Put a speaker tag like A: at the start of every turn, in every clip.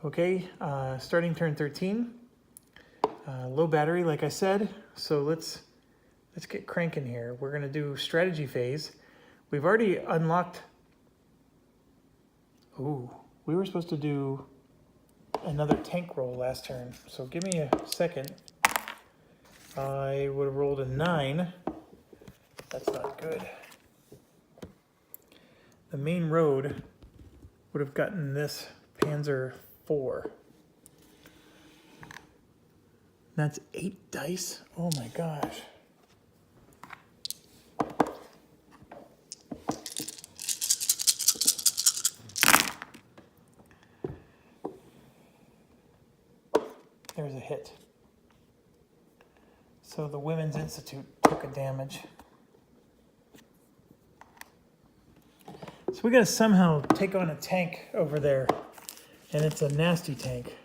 A: Okay, starting turn 13. Low battery, like I said, so let's get cranking here. We're gonna do strategy phase. We've already unlocked. Ooh, we were supposed to do another tank roll last turn, so give me a second. I would have rolled a 9. That's not good. The main road would have gotten this Panzer 4. That's 8 dice? Oh my gosh. There's a hit. So the Women's Institute took a damage. So we gotta somehow take on a tank over there, and it's a nasty tank.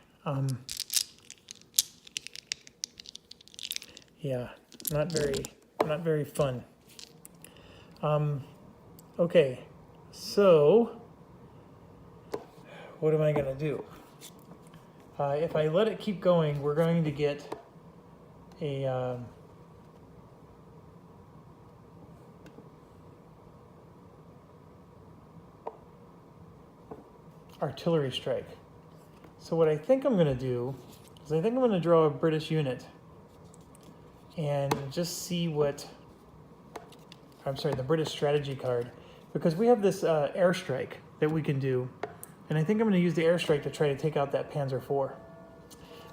A: Yeah, not very fun. Okay, so what am I gonna do? If I let it keep going, we're going to get a artillery strike. So what I think I'm going to do is I think I'm going to draw a British unit and just see what, I'm sorry, the British strategy card, because we have this airstrike that we can do, and I think I'm going to use the airstrike to try to take out that Panzer IV.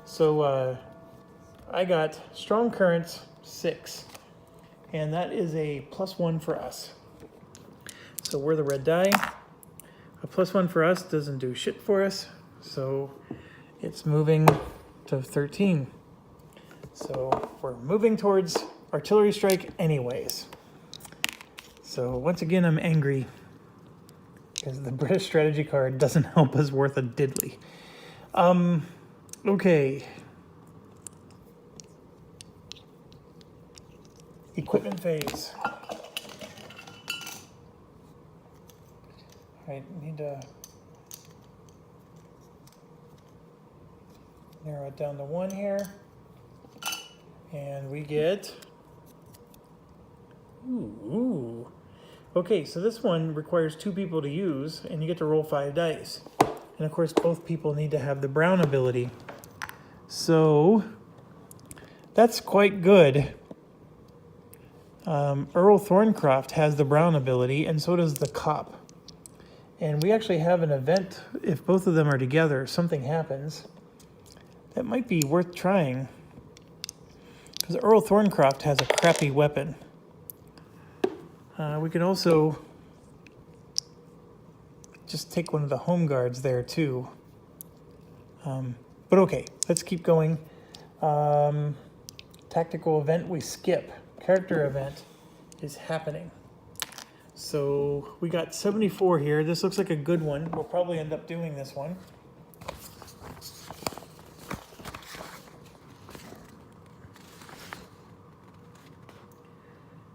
A: So I got Strong Currents 6, and that is a +1 for us. So we're the red die. A +1 for us doesn't do shit for us, so it's moving to 13. So we're moving towards artillery strike anyways. So once again, I'm angry because the British strategy card doesn't help us worth a diddly. Okay. Equipment phase. I need to narrow it down to 1 here. And we get, ooh. Okay, so this one requires 2 people to use, and you get to roll 5 dice. And of course, both people need to have the brown ability. So that's quite good. Earl Thorncroft has the brown ability, and so does the cop. And we actually have an event, if both of them are together, something happens. That might be worth trying. Because Earl Thorncroft has a crappy weapon. We can also just take one of the home guards there too. But okay, let's keep going. Tactical event we skip. Character event is happening. So we got 74 here. This looks like a good one. We'll probably end up doing this one.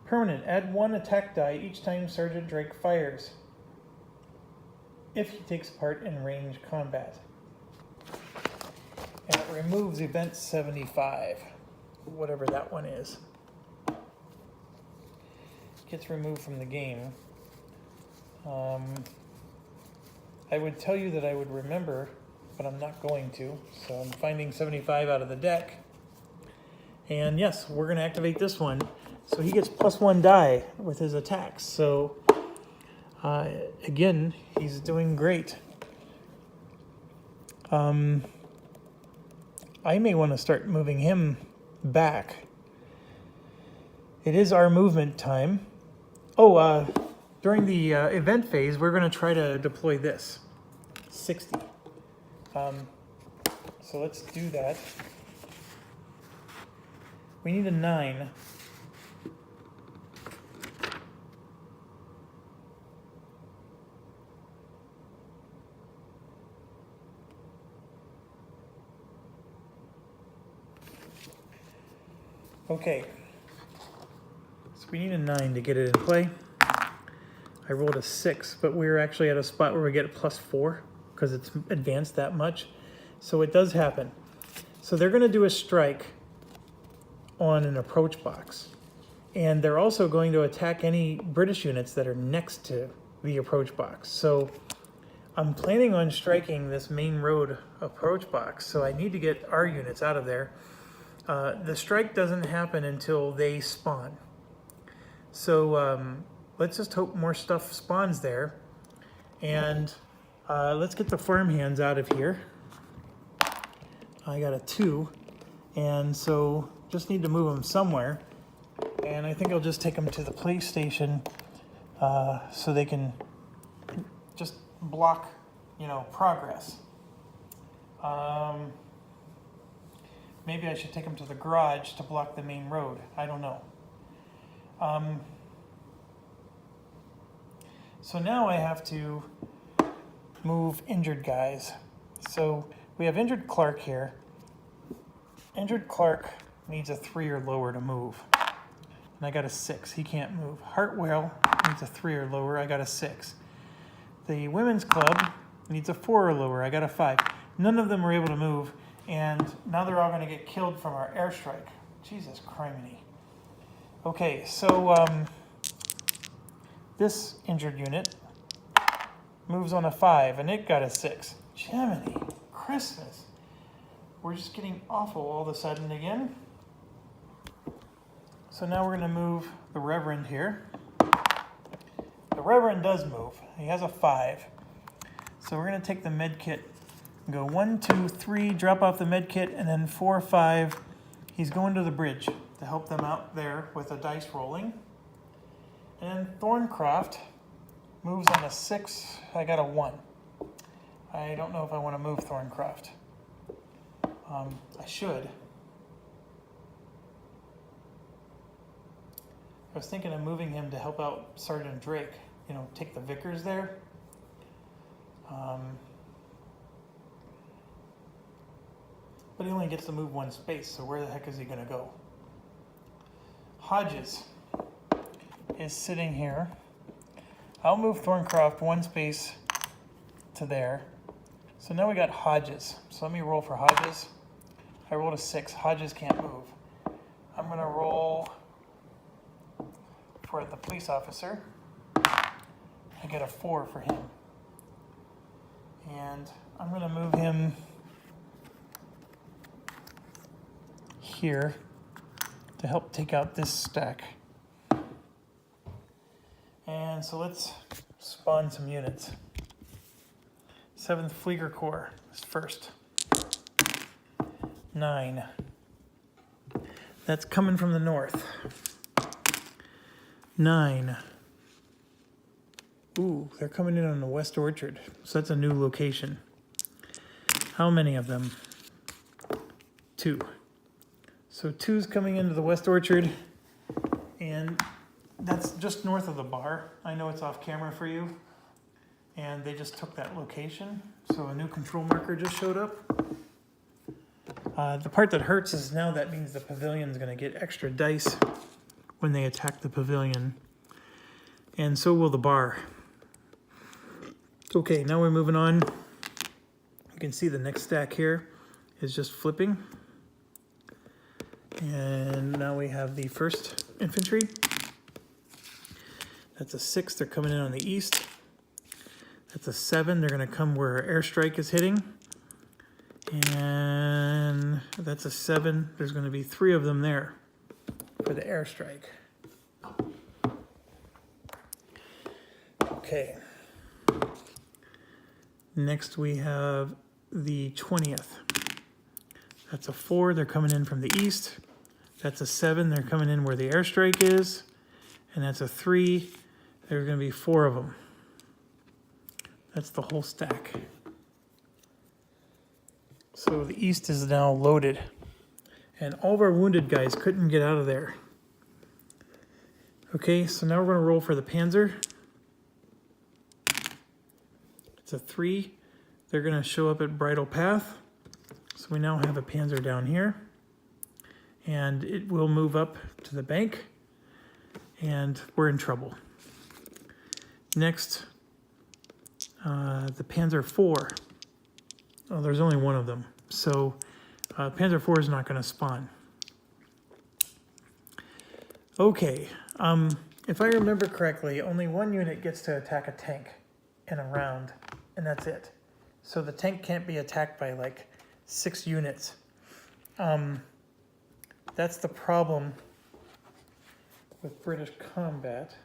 A: Permanent. Add 1 attack die each time Sergeant Drake fires, if he takes part in range combat. And it removes event 75, whatever that one is. Gets removed from the game. I would tell you that I would remember, but I'm not going to. So I'm finding 75 out of the deck. And yes, we're going to activate this one. So he gets +1 die with his attacks. So again, he's doing great. I may want to start moving him back. It is our movement time. Oh, during the event phase, we're going to try to deploy this. 60. So let's do that. We need a 9. Okay. So we need a 9 to get it in play. I rolled a 6, but we're actually at a spot where we get a +4 because it's advanced that much. So it does happen. So they're going to do a strike on an approach box. And they're also going to attack any British units that are next to the approach box. So I'm planning on striking this main road approach box. So I need to get our units out of there. The strike doesn't happen until they spawn. So let's just hope more stuff spawns there. And let's get the farmhands out of here. I got a 2, and so just need to move them somewhere. And I think I'll just take them to the police station so they can just block, progress. Maybe I should take them to the garage to block the main road. I don't know. So now I have to move injured guys. So we have injured Clark here. Injured Clark needs a 3 or lower to move. And I got a 6. He can't move. Hartwell needs a 3 or lower. I got a 6. The women's club needs a 4 or lower. I got a 5. None of them are able to move. And now they're all going to get killed from our airstrike. Jesus criminy. Okay, so this injured unit moves on a 5, and it got a 6. Jiminy Christmas. We're just getting awful all of a sudden again. So now we're going to move the Reverend here. The Reverend does move. He has a 5. So we're going to take the med kit and go 1, 2, 3, drop off the med kit, and then 4, 5. He's going to the bridge to help them out there with the dice rolling. And then Thorncroft moves on a 6. I got a 1. I don't know if I want to move Thorncroft. I should. I was thinking of moving him to help out Sergeant Drake. Take the Vickers there. But he only gets to move 1 space, so where the heck is he going to go? Hodges is sitting here. I'll move Thorncroft 1 space to there. So now we got Hodges. So let me roll for Hodges. I rolled a 6. Hodges can't move. I'm going to roll for the police officer. I get a 4 for him. And I'm going to move him here to help take out this stack. And so let's spawn some units. 7th Flieger Corps is first. 9. That's coming from the north. 9. Ooh, they're coming in on the West Orchard. So that's a new location. How many of them? 2. So 2's coming into the West Orchard. And that's just north of the bar. I know it's off camera for you. And they just took that location. So a new control marker just showed up. The part that hurts is now that means the pavilion's going to get extra dice when they attack the pavilion. And so will the bar. Okay, now we're moving on. You can see the next stack here is just flipping. And now we have the 1st Infantry. That's a 6. They're coming in on the east. That's a 7. They're going to come where our airstrike is hitting. And that's a 7. There's going to be 3 of them there for the airstrike. Okay. Next we have the 20th. That's a 4. They're coming in from the east. That's a 7. They're coming in where the airstrike is. And that's a 3. There's going to be 4 of them. That's the whole stack. So the east is now loaded. And all of our wounded guys couldn't get out of there. Okay, so now we're going to roll for the Panzer. It's a 3. They're going to show up at Bridle Path. So we now have a Panzer down here. And it will move up to the bank. And we're in trouble. Next, the Panzer IV Oh, there's only one of them. So Panzer IV is not going to spawn. Okay, if I remember correctly, only one unit gets to attack a tank in a round, and that's it. So the tank can't be attacked by like 6 units. That's the problem with British combat.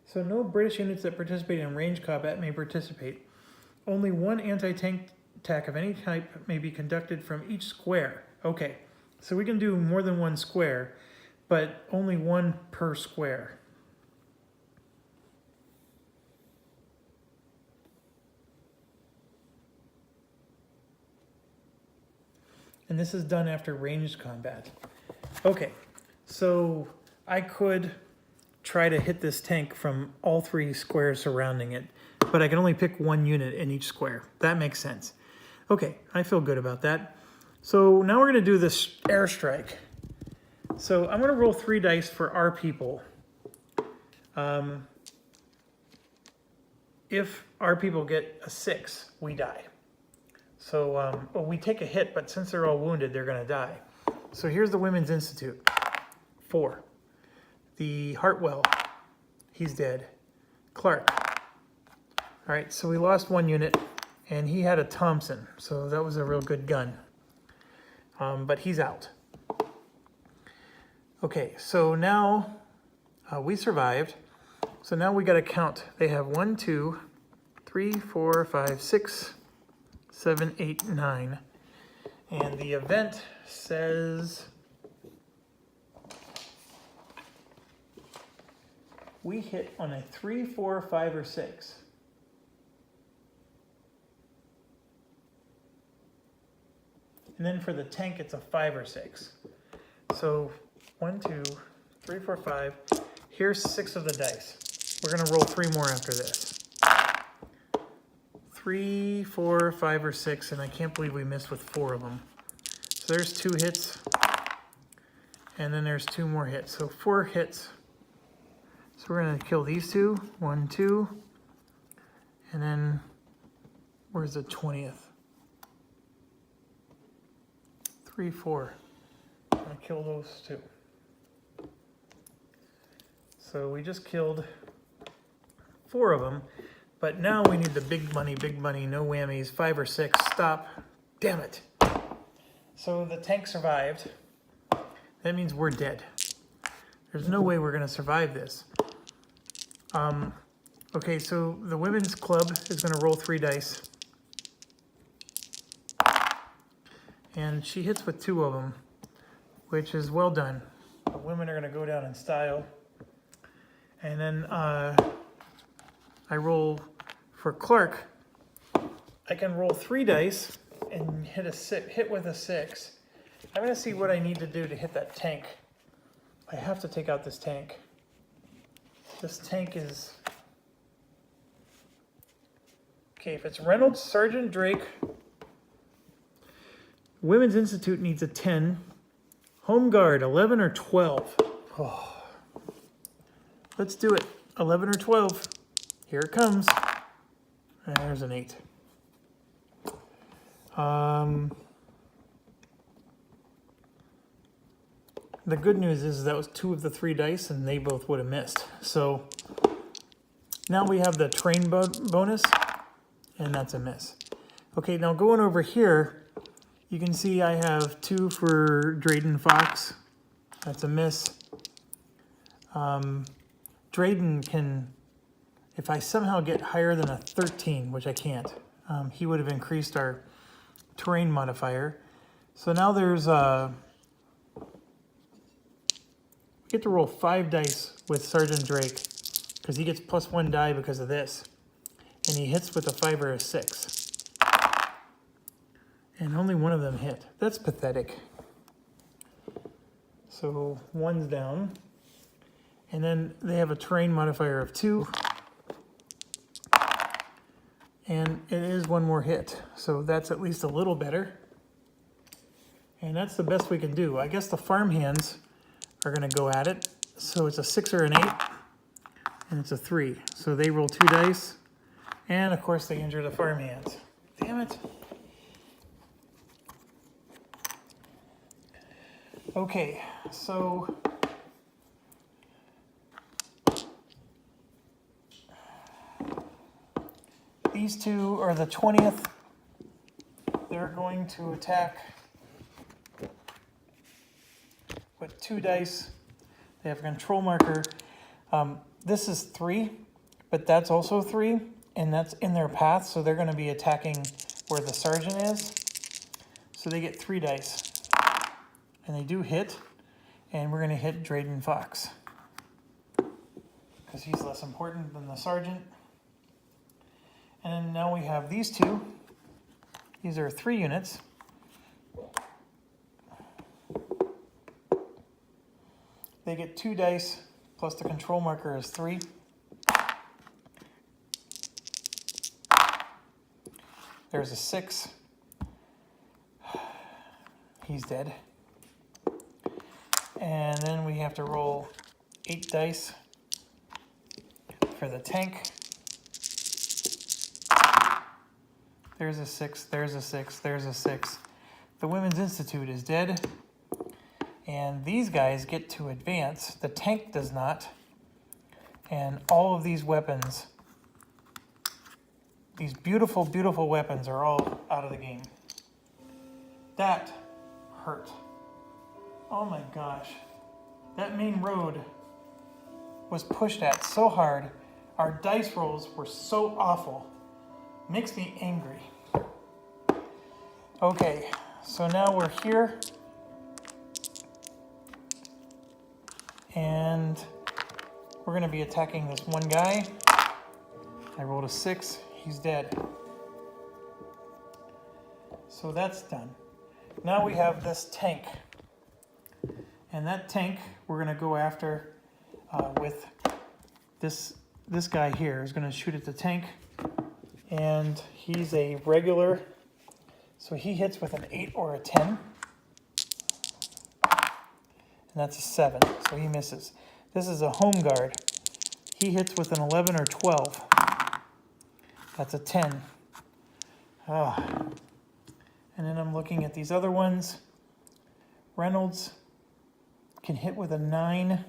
A: So no British units that participate in ranged combat may participate. Only one anti-tank attack of any type may be conducted from each square. Okay, so we can do more than one square, but only one per square. And this is done after ranged combat. Okay, so I could try to hit this tank from all 3 squares surrounding it, but I can only pick one unit in each square. That makes sense. Okay, I feel good about that. So now we're going to do this airstrike. So I'm going to roll 3 dice for our people. If our people get a 6, we die. So well, we take a hit, but since they're all wounded, they're going to die. So here's the Women's Institute. 4. The Hartwell, he's dead. Clark. All right, so we lost 1 unit, and he had a Thompson, so that was a real good gun. But he's out. Okay, so now we survived. So now we got to count. They have 1, 2, 3, 4, 5, 6, 7, 8, 9. And the event says we hit on a 3, 4, 5, or 6. And then for the tank, it's a 5 or 6. So 1, 2, 3, 4, 5. Here's 6 of the dice. We're going to roll 3 more after this. 3, 4, 5, or 6, and I can't believe we missed with 4 of them. So there's 2 hits, and then there's 2 more hits. So 4 hits. So we're going to kill these 2. 1, 2. And then where's the 20th? 3, 4. I'm going to kill those 2. So we just killed 4 of them. But now we need the big money, no whammies. 5 or 6. Stop. Damn it. So the tank survived. That means we're dead. There's no way we're going to survive this. Okay, so the women's club is going to roll 3 dice. And she hits with 2 of them, which is well done. The women are going to go down in style. And then I roll for Clark. I can roll 3 dice and hit with a 6. I'm going to see what I need to do to hit that tank. I have to take out this tank. This tank is... Okay, if it's Reynolds, Sergeant Drake, Women's Institute needs a 10. Home Guard, 11 or 12. Oh. Let's do it. 11 or 12. Here it comes. And there's an 8. The good news is that was 2 of the 3 dice, and they both would have missed. So now we have the train bonus, and that's a miss. Okay, now going over here, you can see I have 2 for Drayden Fox. That's a miss. Drayden can, if I somehow get higher than a 13, which I can't, he would have increased our terrain modifier. So now there's we get to roll 5 dice with Sergeant Drake because he gets +1 die because of this, and he hits with a 5 or a 6. And only one of them hit. That's pathetic. So 1's down. And then they have a terrain modifier of 2. And it is 1 more hit. So that's at least a little better. And that's the best we can do. I guess the farmhands are going to go at it. So it's a 6 or an 8, and it's a 3. So they roll 2 dice, and of course they injure the farmhands. Damn it. Okay, so these two are the 20th. They're going to attack with 2 dice. They have a control marker. This is 3, but that's also 3, and that's in their path, so they're going to be attacking where the sergeant is. So they get 3 dice. And they do hit, and we're going to hit Drayden Fox because he's less important than the sergeant. And now we have these two. These are 3 units. They get 2 dice, plus the control marker is 3. There's a 6. He's dead. And then we have to roll 8 dice for the tank. There's a 6, there's a 6, there's a 6. The Women's Institute is dead. And these guys get to advance. The tank does not. And all of these weapons, these beautiful, beautiful weapons are all out of the game. That hurt. Oh my gosh. That main road was pushed at so hard. Our dice rolls were so awful. Makes me angry. Okay, so now we're here. And we're going to be attacking this one guy. I rolled a 6. He's dead. So that's done. Now we have this tank. And that tank we're going to go after with this guy here is going to shoot at the tank. And he's a regular. So he hits with an 8 or a 10. And that's a 7, so he misses. This is a home guard. He hits with an 11 or 12. That's a 10. And then I'm looking at these other ones. Reynolds can hit with a 9.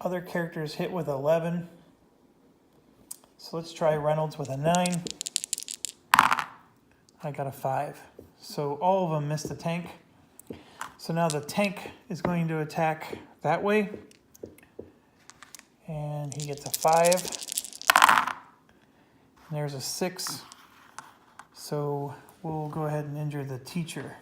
A: Other characters hit with 11. So let's try Reynolds with a 9. I got a 5. So all of them missed the tank. So now the tank is going to attack that way. And he gets a 5. And there's a 6. So we'll go ahead and injure the teacher.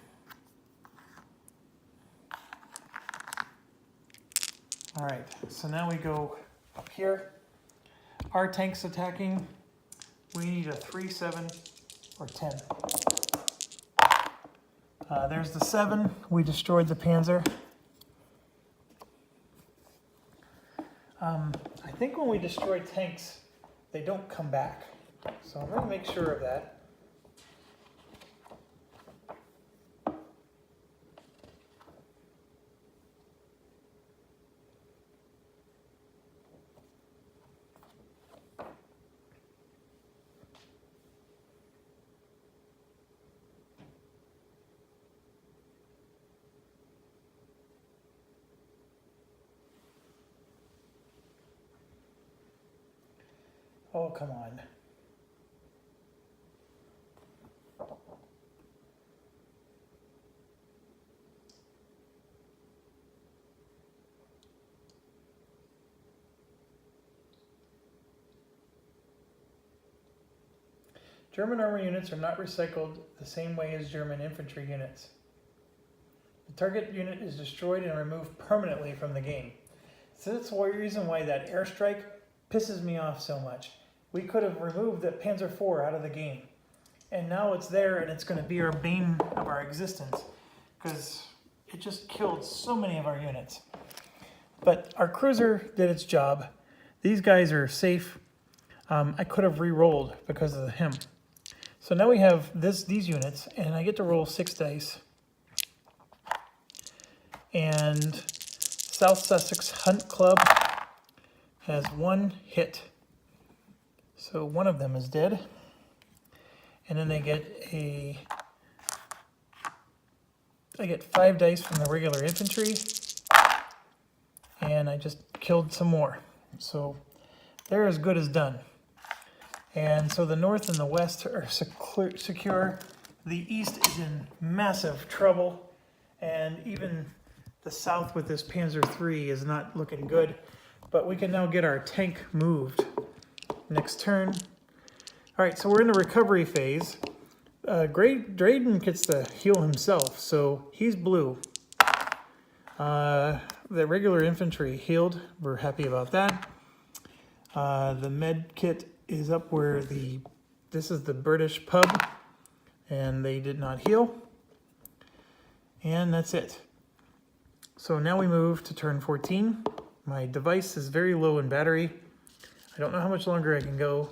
A: All right, so now we go up here. Our tank's attacking. We need a 3, 7, or 10. There's the 7. We destroyed the Panzer. I think when we destroy tanks, they don't come back. So I'm going to make sure of that. Oh, come on. German armor units are not recycled the same way as German infantry units. The target unit is destroyed and removed permanently from the game. So that's the reason why that airstrike pisses me off so much. We could have removed the Panzer IV out of the game. And now it's there and it's going to be our bane of our existence. Because it just killed so many of our units. But our cruiser did its job. These guys are safe. I could have re-rolled because of him. So now we have these units, and I get to roll 6 dice. And South Sussex Hunt Club has 1 hit. So one of them is dead. And then I get 5 dice from the regular infantry. And I just killed some more. So they're as good as done. And so the north and the west are secure. The east is in massive trouble. And even the south with this Panzer III is not looking good. But we can now get our tank moved. Next turn. All right, so we're in the recovery phase. Drayden gets to heal himself, so he's blue. The regular infantry healed. We're happy about that. The med kit is up where this is the British pub, and they did not heal. And that's it. So now we move to turn 14. My device is very low in battery. I don't know how much longer I can go.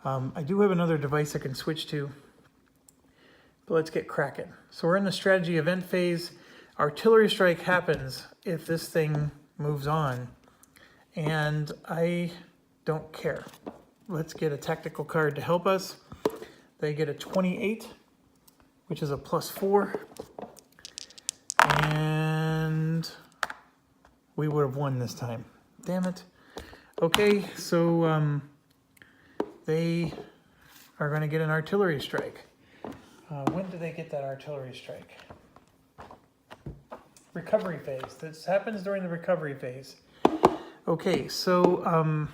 A: I do have another device I can switch to. But let's get cracking. So we're in the strategy event phase. Artillery strike happens if this thing moves on. And I don't care. Let's get a tactical card to help us. They get a 28, which is a +4. And we would have won this time. Damn it. Okay, so they are going to get an artillery strike. When do they get that artillery strike? Recovery phase. This happens during the recovery phase. Okay, so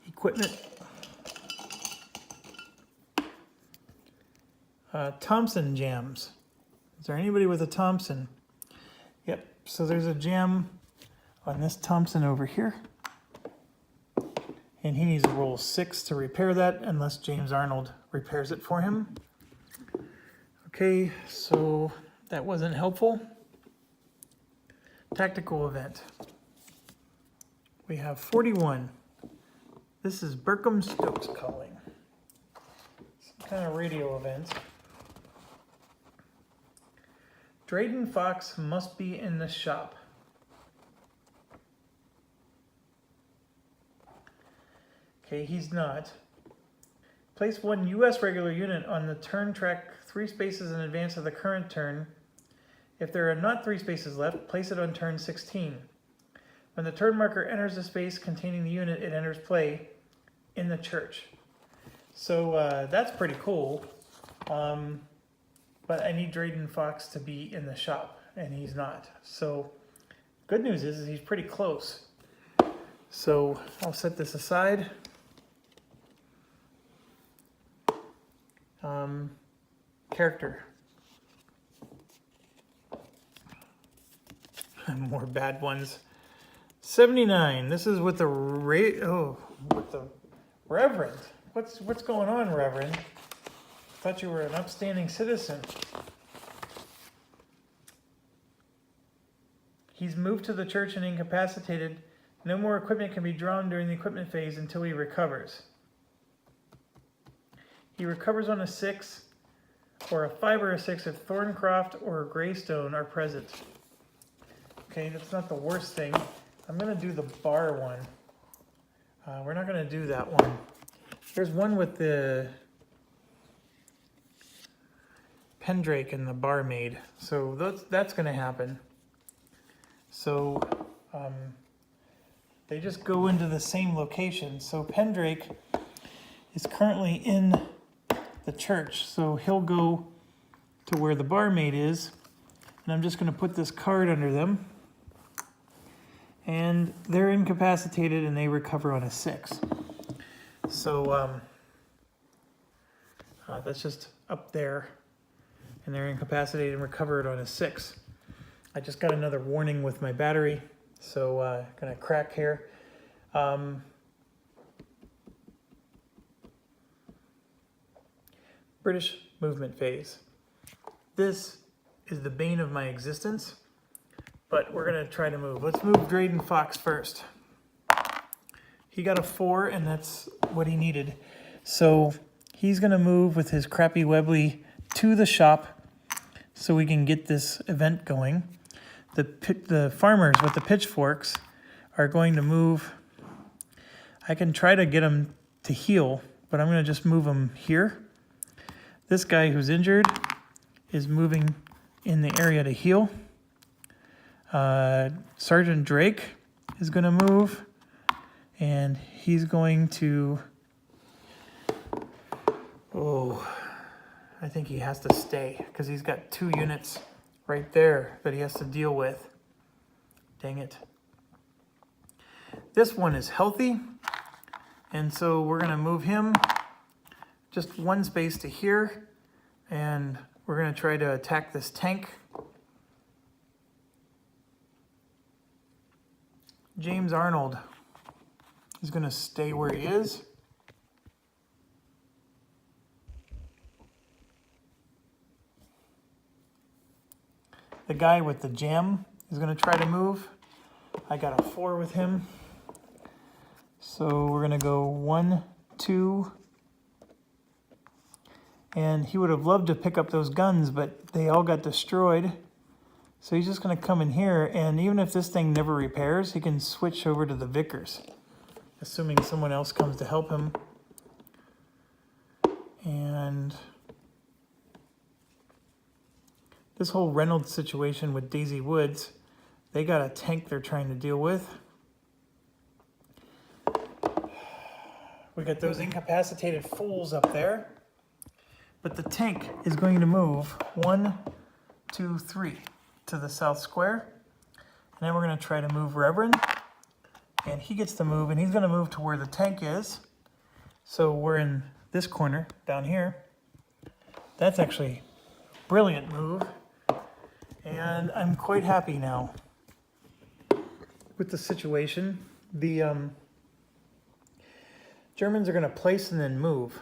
A: equipment. Thompson jams. Is there anybody with a Thompson? Yep, so there's a jam on this Thompson over here. And he needs to roll 6 to repair that, unless James Arnold repairs it for him. Okay, so that wasn't helpful. Tactical event. We have 41. This is Berkham Stokes calling. Some kind of radio event. Drayden Fox must be in the shop. Okay, he's not. Place 1 U.S. regular unit on the turn track 3 spaces in advance of the current turn. If there are not 3 spaces left, place it on turn 16. When the turn marker enters the space containing the unit, it enters play in the church. So that's pretty cool. But I need Drayden Fox to be in the shop, and he's not. So good news is he's pretty close. So I'll set this aside. Character. More bad ones. 79. This is with the with the Reverend. What's going on, Reverend? Thought you were an upstanding citizen. He's moved to the church and incapacitated. No more equipment can be drawn during the equipment phase until he recovers. He recovers on a 6 or a 5 or a 6 if Thorncroft or Greystone are present. Okay, that's not the worst thing. I'm going to do the bar one. We're not going to do that one. There's one with the Pendrake and the barmaid. So that's going to happen. So they just go into the same location. So Pendrake is currently in the church. So he'll go to where the barmaid is. And I'm just going to put this card under them. And they're incapacitated and they recover on a 6. So that's just up there. And they're incapacitated and recovered on a 6. I just got another warning with my battery. So gonna crack here. British movement phase. This is the bane of my existence. But we're going to try to move. Let's move Drayden Fox first. He got a 4, and that's what he needed. So he's going to move with his crappy Webley to the shop so we can get this event going. The farmers with the pitchforks are going to move. I can try to get them to heal, but I'm going to just move them here. This guy who's injured is moving in the area to heal. Sergeant Drake is going to move, and he's going to... Oh, I think he has to stay because he's got 2 units right there that he has to deal with. Dang it. This one is healthy, and so we're going to move him just 1 space to here, and we're going to try to attack this tank. James Arnold is going to stay where he is. The guy with the jam is going to try to move. I got a 4 with him. So we're going to go 1, 2. And he would have loved to pick up those guns, but they all got destroyed. So he's just going to come in here, and even if this thing never repairs, he can switch over to the Vickers, assuming someone else comes to help him. And this whole Reynolds situation with Daisy Woods, they got a tank they're trying to deal with. We got those incapacitated fools up there. But the tank is going to move 1, 2, 3 to the south square. And then we're going to try to move Reverend. And he gets to move, and he's going to move to where the tank is. So we're in this corner down here. That's actually a brilliant move. And I'm quite happy now with the situation. The Germans are going to place and then move.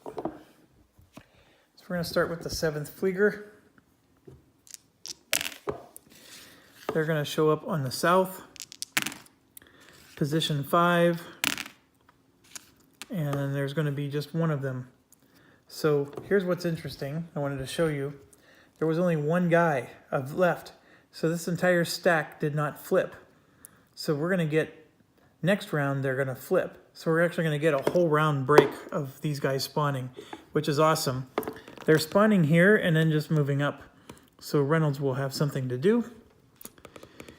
A: So we're going to start with the 7th Flieger. They're going to show up on the south, position 5, and there's going to be just 1 of them. So here's what's interesting. I wanted to show you. There was only 1 guy left, so this entire stack did not flip. So we're going to get, next round, they're going to flip. So we're actually going to get a whole round break of these guys spawning, which is awesome. They're spawning here and then just moving up. So Reynolds will have something to do.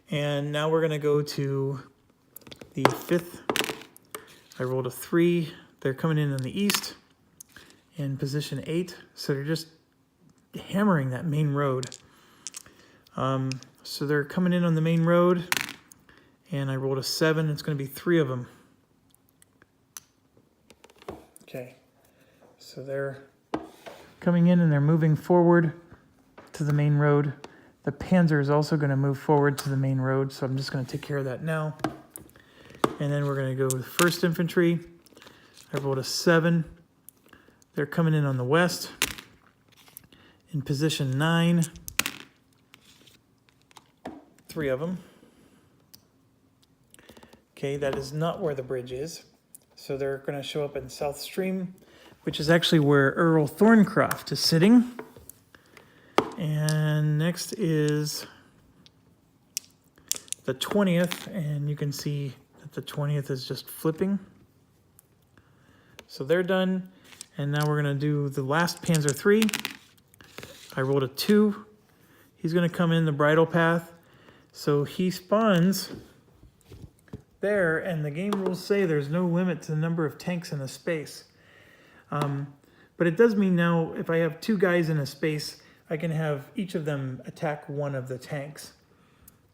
A: And now we're going to go to the 5th. I rolled a 3. They're coming in on the east in position 8. So they're just hammering that main road. So they're coming in on the main road, and I rolled a 7. It's going to be 3 of them. Okay, so they're coming in and they're moving forward to the main road. The Panzer is also going to move forward to the main road, so I'm just going to take care of that now. And then we're going to go with 1st Infantry. I rolled a 7. They're coming in on the west in position 9. 3 of them. Okay, that is not where the bridge is. So they're going to show up in South Stream, which is actually where Earl Thorncroft is sitting. And next is the 20th, and you can see that the 20th is just flipping. So they're done, and now we're going to do the last Panzer III. I rolled a 2. He's going to come in the bridle path, so he spawns there, and the game rules say there's no limit to the number of tanks in a space. But it does mean now if I have 2 guys in a space, I can have each of them attack 1 of the tanks.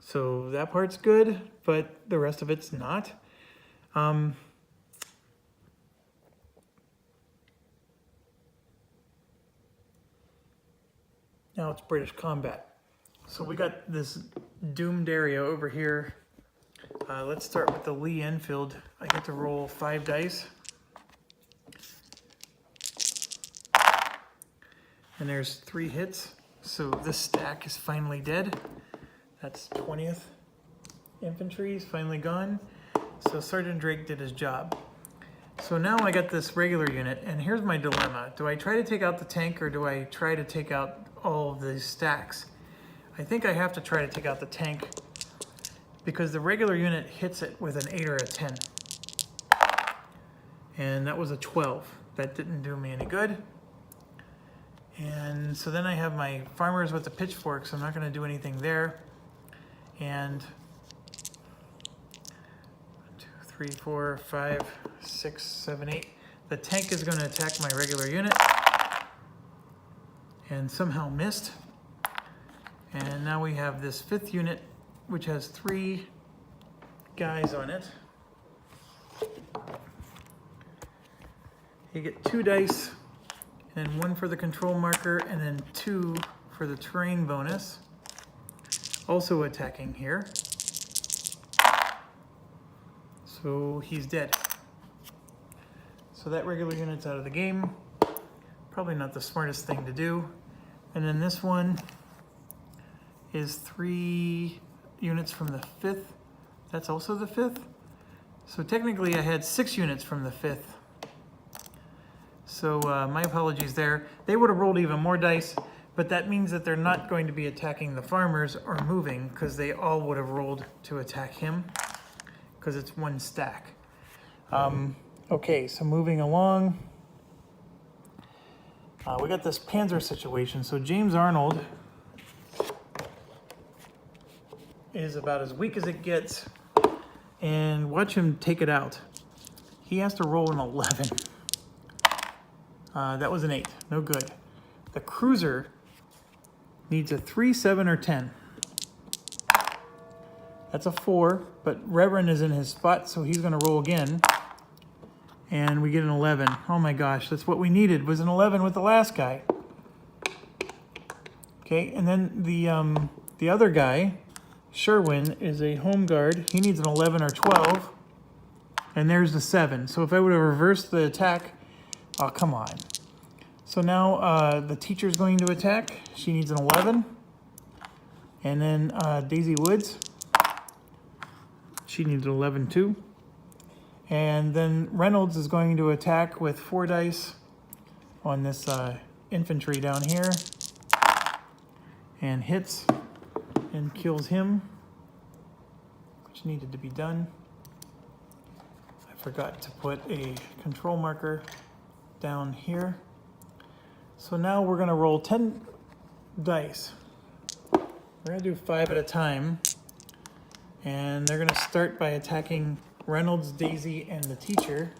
A: So that part's good, but the rest of it's not. Now it's British combat. So we got this doomed area over here. Let's start with the Lee Enfield. I get to roll 5 dice. And there's 3 hits. So this stack is finally dead. That's 20th Infantry is finally gone. So Sergeant Drake did his job. So now I got this regular unit, and here's my dilemma. Do I try to take out the tank, or do I try to take out all of these stacks. I think I have to try to take out the tank because the regular unit hits it with an 8 or a 10. And that was a 12. That didn't do me any good. And so then I have my farmers with the pitchforks. I'm not going to do anything there. And 1, 2, 3, 4, 5, 6, 7, 8. The tank is going to attack my regular unit. And somehow missed. And now we have this 5th unit, which has 3 guys on it. You get 2 dice, and then 1 for the control marker, and then 2 for the terrain bonus. Also attacking here. So he's dead. So that regular unit's out of the game. Probably not the smartest thing to do. And then this one is 3 units from the 5th. That's also the 5th. So technically I had 6 units from the 5th. So my apologies there. They would have rolled even more dice, but that means that they're not going to be attacking the farmers or moving because they all would have rolled to attack him because it's 1 stack. Okay, so moving along. We got this Panzer situation. So James Arnold is about as weak as it gets. And watch him take it out. He has to roll an 11. That was an 8. No good. The cruiser needs a 3, 7, or 10. That's a 4, but Reverend is in his spot, so he's going to roll again. And we get an 11. Oh my gosh, that's what we needed, was an 11 with the last guy. Okay, and then the other guy, Sherwin, is a home guard. He needs an 11 or 12. And there's the 7. So if I would have reversed the attack, oh, come on. So now the teacher's going to attack. She needs an 11. And then Daisy Woods, she needs an 11 too. And then Reynolds is going to attack with 4 dice on this infantry down here. And hits and kills him, which needed to be done. I forgot to put a control marker down here. So now we're going to roll 10 dice. We're going to do 5 at a time. And they're going to start by attacking Reynolds, Daisy, and the teacher.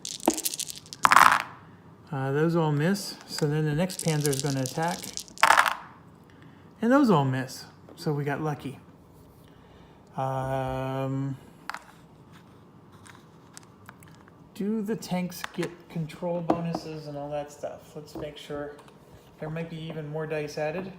A: Those all miss. So then the next Panzer is going to attack. And those all miss. So we got lucky. Do the tanks get control bonuses and all that stuff? Let's make sure. There might be even more dice added.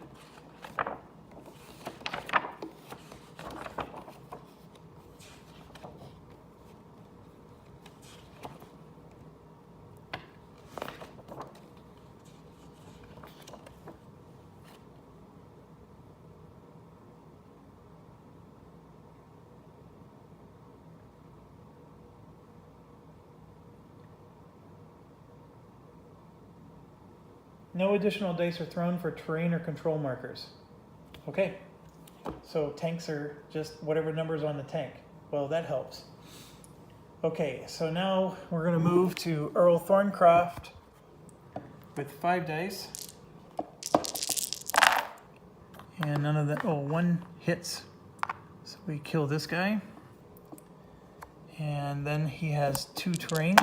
A: No additional dice are thrown for terrain or control markers. Okay, so tanks are just whatever number's on the tank. Well, that helps. Okay, so now we're going to move to Earl Thorncroft with 5 dice. And none of the, 1 hits. So we kill this guy. And then he has 2 terrain.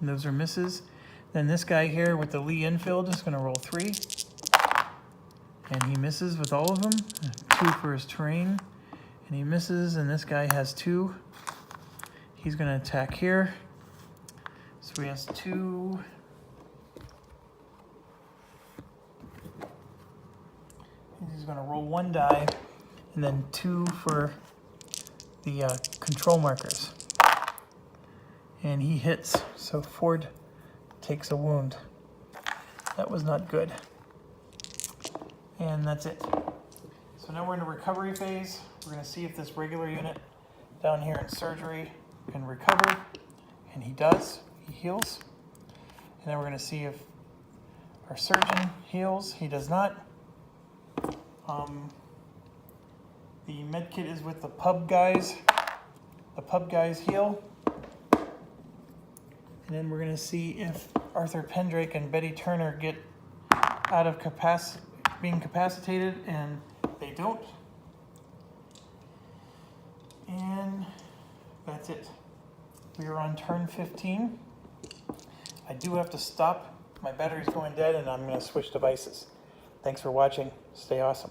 A: And those are misses. Then this guy here with the Lee infield is going to roll 3. And he misses with all of them. 2 for his terrain. And he misses, and this guy has 2. He's going to attack here. So he has 2. He's going to roll 1 die, and then 2 for the control markers. And he hits, so Ford takes a wound. That was not good. And that's it. So now we're in a recovery phase. We're going to see if this regular unit down here in surgery can recover. And he does. He heals. And then we're going to see if our surgeon heals. He does not. The med kit is with the pub guys heal. And then we're going to see if Arthur Pendrake and Betty Turner get out of being capacitated, and they don't. And that's it. We are on turn 15. I do have to stop. My battery's going dead, and I'm going to switch devices. Thanks for watching. Stay awesome.